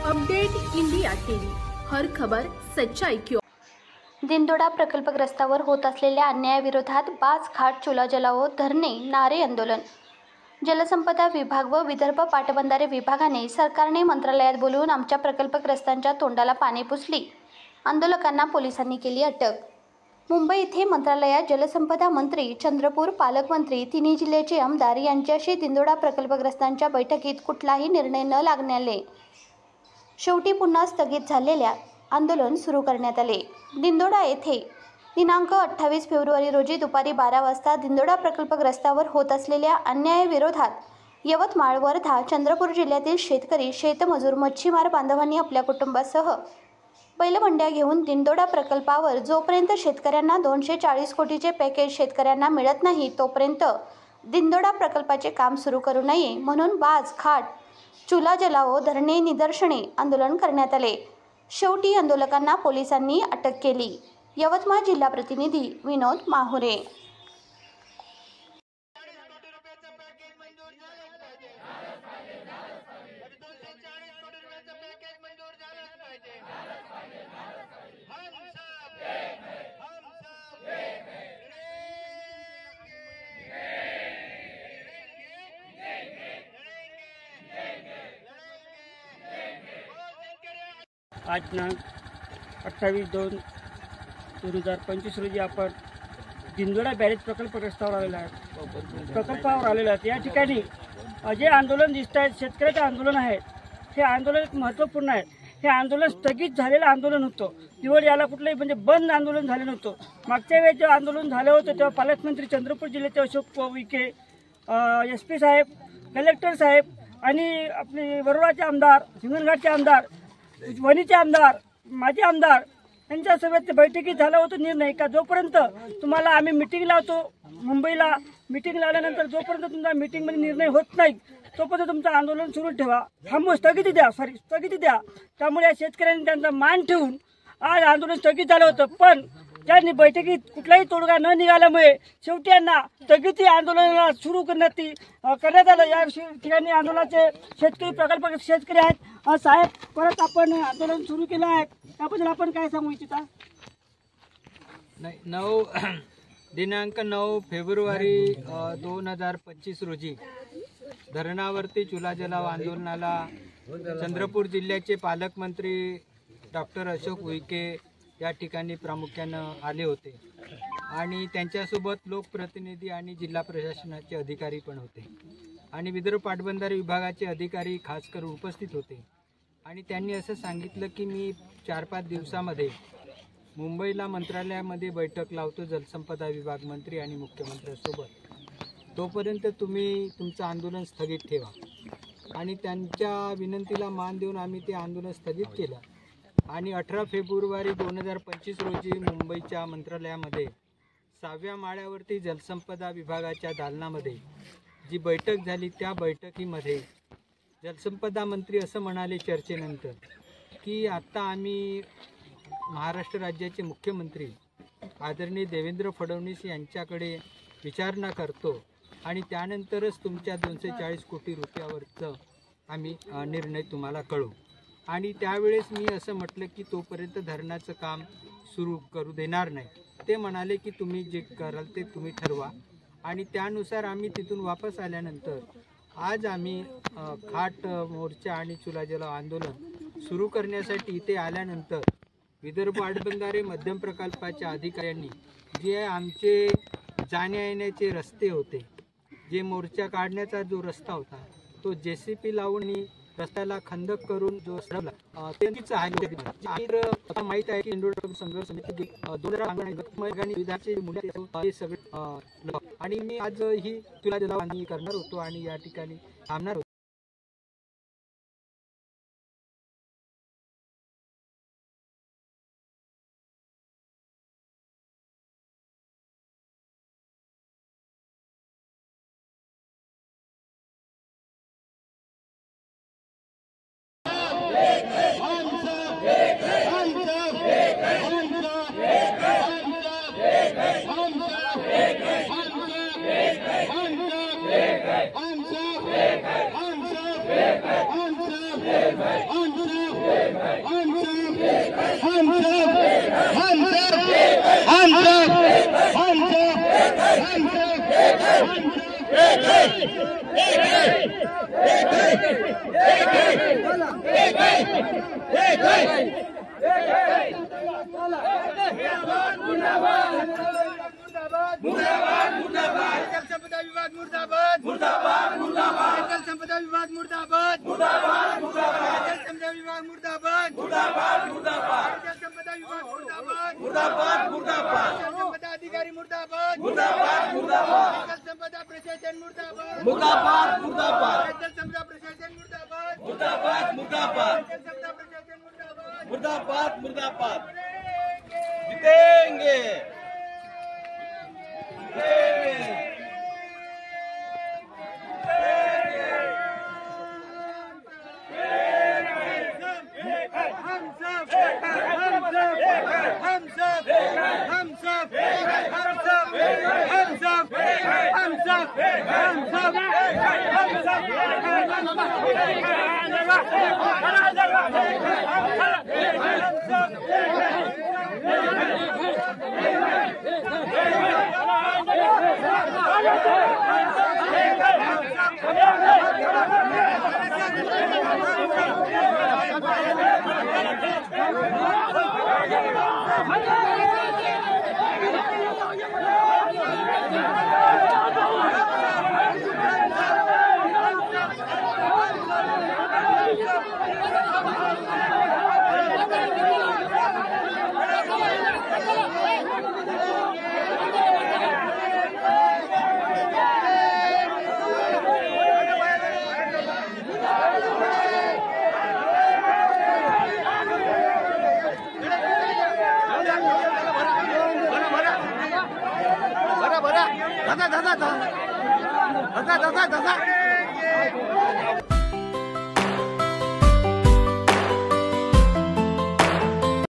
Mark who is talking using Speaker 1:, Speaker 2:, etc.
Speaker 1: Update India TV, हर खबर सच्चाई की ओर।
Speaker 2: दिंडोडा प्रकल्पग्रस्तावर होत असलेल्या अन्यायाविरोधात बाज खाट चुला जलाओ धरणे नारे आंदोलन। जलसंपदा विभाग व विदर्भ पाटबंधारे विभागाने सरकारने मंत्रालयात बोलवून आमच्या प्रकल्पग्रस्तांच्या तोंडाला पाणी पुसली। आंदोलकांना पोलिसांनी केली अटक। मुंबई येथे मंत्रालयात जलसंपदा मंत्री, चंद्रपूर पालकमंत्री, तिन्ही जिल्ह्याचे आमदार यांच्याशी दिंडोडा प्रकल्पग्रस्तांच्या बैठकीत कुठलाही निर्णय न लागल्याने शेवटी पुन्हा स्थगित झालेल्या आंदोलन सुरू करण्यात आले। दिंडोडा येथे दिनांक 28 फेब्रुवारी रोजी दुपारी 12 वाजता दिंडोडा प्रकल्पग्रस्तावर होत असलेल्या अन्यायाविरोधात यवतमाळ, वर्धा, चंद्रपूर जिल्ह्यातील शेतकरी, शेतमजूर, मच्छीमार बांधवांनी आपल्या कुटुंबासह बैलबंड्या घेऊन दिंडोडा प्रकल्पावर जोपर्यंत शेतकऱ्यांना 240 कोटीचे पॅकेज शेतकऱ्यांना मिळत नाही तोपर्यंत दिंडोडा प्रकल्पाचे काम सुरू करू नये म्हणून बाज खाट चुला जलाओ धरणे निदर्शने आंदोलन करण्यात आले। शेवटी आंदोलकांना पोलिसांनी अटक केली। यवतमाळ जिल्हा प्रतिनिधी विनोद माहुरे।
Speaker 3: आज दिनांक 28/2/2025 रोजी आपण दिंडोडा बॅरेज प्रकल्पग्रस्तावर आलेलो आहे। या ठिकाणी जे आंदोलन दिसत आहेत, शेतकऱ्याचे आंदोलन आहे, हे आंदोलन महत्त्वपूर्ण आहे। हे आंदोलन स्थगित झालेलं आंदोलन होतं। निवड याला कुठलंही म्हणजे बंद आंदोलन झालं नव्हतं। मागच्या वेळेस जेव्हा आंदोलन झालं होतं तेव्हा पालकमंत्री, चंद्रपूर जिल्ह्याचे अशोक उईके, SP साहेब, कलेक्टर साहेब आणि आपले वरोराचे आमदार, हिंगणघाटचे आमदार, वणीचे आमदार, माजी आमदार यांच्या सभेत बैठकीत झाला होता निर्णय का जोपर्यंत तुम्हाला आम्ही मीटिंग लावतो, मुंबईला मीटिंग लावल्यानंतर जोपर्यंत तुमचा मीटिंगमध्ये निर्णय होत नाही तोपर्यंत तुमचं आंदोलन सुरू ठेवा, स्थगिती द्या। त्यामुळे या शेतकऱ्यांनी त्यांचा मान ठेवून आज आंदोलन स्थगित झालं होतं। पण त्यांनी बैठकीत कुठलाही तोडगा न निघाल्यामुळे शेवटी यांना स्थगिती आंदोलनाला सुरू करण्यात आलं। या ठिकाणी आंदोलनाचे शेतकरी प्रकल्प शेतकरी आहेत। साहेब, परत आपण आंदोलन सुरू केलं आहे, त्याबद्दल आपण काय सांगू इच्छिता?
Speaker 4: दिनांक 9 फेब्रुवारी 2025 रोजी धरणावरती चुला जलाओ आंदोलनाला चंद्रपूर जिल्ह्याचे पालकमंत्री डॉक्टर अशोक उईके या ठिकाणी प्रामुख्यानं आले होते आणि त्यांच्यासोबत लोकप्रतिनिधी आणि जिल्हा प्रशासनाचे अधिकारी पण होते आणि विदर्भ पाटबंधारे विभागाचे अधिकारी खास करून उपस्थित होते आणि त्यांनी असं सांगितलं की मी 4-5 दिवसामध्ये मुंबईला मंत्रालयामध्ये बैठक लावतो जलसंपदा विभाग मंत्री आणि मुख्यमंत्र्यांसोबत, तोपर्यंत तुम्ही तुमचं आंदोलन स्थगित ठेवा। आणि त्यांच्या विनंतीला मान देऊन आम्ही ते आंदोलन स्थगित केलं आणि 18 फेब्रुवारी 2025 रोजी मुंबईच्या मंत्रालयामध्ये 6व्या माळ्यावरती जलसंपदा विभागाच्या दालनामध्ये जी बैठक झाली त्या बैठकीमध्ये जलसंपदा मंत्री असं म्हणाले चर्चेनंतर की आता आम्ही महाराष्ट्र राज्याचे मुख्यमंत्री आदरणीय देवेंद्र फडणवीस यांच्याकडे विचारणा करतो आणि त्यानंतरच तुमच्या 240 कोटी रुपयावरचं आम्ही निर्णय तुम्हाला कळवू। आणि त्यावेळेस मी असं म्हटलं की तोपर्यंत धरणाचं काम सुरू करू देणार नाही। ते म्हणाले की तुम्ही जे कराल ते तुम्ही ठरवा आणि त्यानुसार आम्ही तिथून वापस आल्यानंतर आज आम्ही खाट मोर्चा आणि चुला जलाओ आंदोलन सुरू करण्यासाठी इथे आल्यानंतर विदर्भ पाटबंधारे मध्यम प्रकल्पाच्या अधिकाऱ्यांनी जे आमचे जाण्या येण्याचे रस्ते होते, जे मोर्चा काढण्याचा जो रस्ता होता तो JCP लावून रस्त्याला खंदक करून जो सडवला त्यांचीच आहे। माहीत आहे की दिंडोडा संघर्ष समिती 2000 सगळे आणि मी आज ही चुला जलाओ करणार होतो आणि या ठिकाणी थांबणार होतो।
Speaker 5: एक है
Speaker 4: संपदा विभाग मुर्दाबाद मुर्दाबाद मुर्दाबाद संपदा विभाग मुर्दाबाद मुर्दाबाद मुर्दाबाद संपदा विभाग मुर्दाबाद मुर्दाबाद मुर्दाबाद संपदा विभाग मुर्दाबाद मुर्दाबाद मुर्दाबाद संपदा अधिकारी मुर्दाबाद मुर्दाबाद मुर्दाबाद संपदा प्रशासन मुर्दाबाद मुर्दाबाद मुर्दाबाद संपदा प्रशासन मुर्दाबाद मुर्दाबाद मुर्दाबाद संपदा प्रशासन मुर्दाबाद मुर्दाबाद मुर्दाबाद जीतेंगे दादा